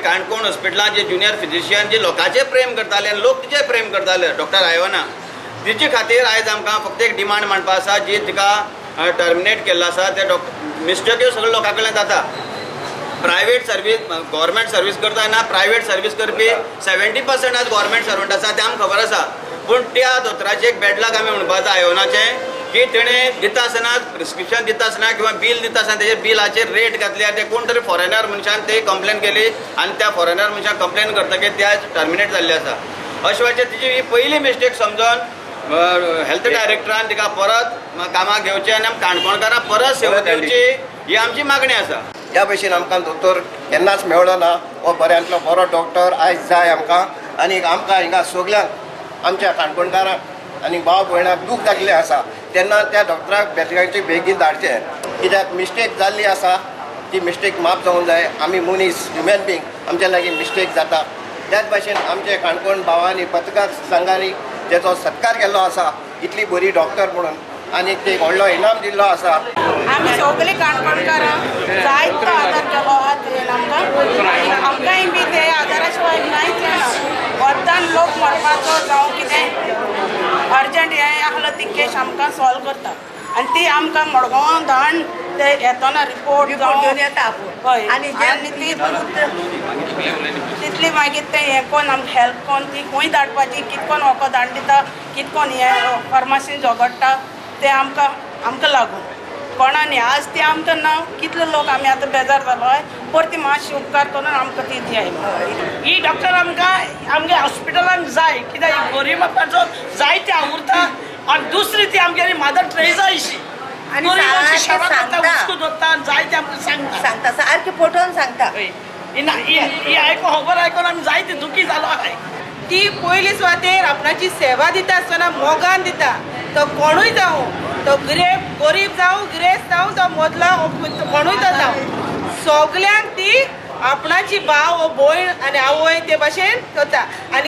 काणकोण हॉस्पिटलांत जे junior physician जे लोकांचे प्रेम करताले आनी लोक तिचे प्रेम करताले डॉक्टर आयवना तिचे खातीर आयज आमकां फक्त एक डिमांड मांडपा आसा जी तिका टर्मिनेट केल्लो आसा ते मिस्टेक्यो सगळ्या लोकां कडल्यान जाता. प्रायवेट सर्वीस गव्हर्मेंट सर्वीस करतना प्रायवेट सर्वीस करपी 70% आज गव्हर्मेंट सर्वंट आसा तें आमकां खबर आसा. पूण त्या दोतोराचें एक बॅडलक आमी म्हणपाचो आयोनाचें की तेणें दिता आसतना प्रिस्क्रिप्शन दिता आसतना किंवा बील दिता आसतना तेजेर बिलाचेर रेट घातल्या ते कोण तरी फॉरेनर मनशान ते कंप्लेन केली आनी त्या फॉरेनर मनशान कंप्लेन करतकीर ते आज टर्मिनेट जाल्ले आसा. अशे वेळाचेर तिची ही पयली मिस्टेक समजून हेल्थ डायरेक्टरान तिका परत कामाक घेवचें आनी काणकोणकारांक परत सेवा दिवची ही आमची मागणी आसा. ह्या भशेन आमकां दोतोर केन्नाच मेळ्ळो ना हो बऱ्यांतलो बरो डॉक्टर आयज जाय आमकां आनी आमकां हिंगा सगल्यांक आमच्या काणकोणकारांक आनी भाव भयणाक दूख जाल्लें आसा तेन्ना त्या डॉक्टराक बेतगांवचे बेगीन धाडचें. कित्याक मिस्टेक जाल्ली आसा ती मिस्टेक माफ जावंक जाय. आमी मनीस ह्युमन बींग आमचे लागीं मिस्टेक जाता. त्याच भाशेन आमचे काणकोण भावांनी पत्रकार संघांनी तेचो सत्कार केल्लो आसा इतली बरी डॉक्टर म्हणून आनी ते व्हडलो इनाम दिल्लो आसा. आमी सगळीं काणकोणकारां जायतो आदार केलो आहा तुवें आमकां आमकांय बी ते आदारा शिवाय कांयच ना. वरदान लोक मरपाचो जावं कितें अर्जंट हें आसलो ती केस आमकां सॉल्व करता आनी ती आमकां मडगांवां धाडून ते येतना रिपोर्ट घेवन येता हय आनी ती तितली मागीर ते हें कोण आमकां हेल्प कोण ती खंय धाडपाची कितकोन वखद धाडून दिता कितकोन हें फार्मासीन झगडटा ते आमकां लागून कोणानी आज ती आमकां ना कितले लोक आमी आतां बेजार जालोय परती मातशी उपकार करून आमकां ती दियाय. ही डॉक्टर आमकां आमगे हॉस्पिटलान जाय कित्याक ही गरीबाचो जायते आवरता आनी दुसरी ती आमगेली मादर ट्रेजा अशी आनी सेवा करता वस्तू दवरता जायते आमकां सांगता सारकें पटोवन सांगता. ही आयकून खबर आयकून आमी जायते दुखी जालो आहाय. ती पयली सुवातेर आपणाची सेवा दिता आसतना मोगान दिता. तो कोणूय जावं तो गरीब जावं गिरेस्त जावं तो मदला कोणूय तो जावं सगल्यांक ती आपणाची भाव भयण आनी आवय ते भाशेन करता. आनी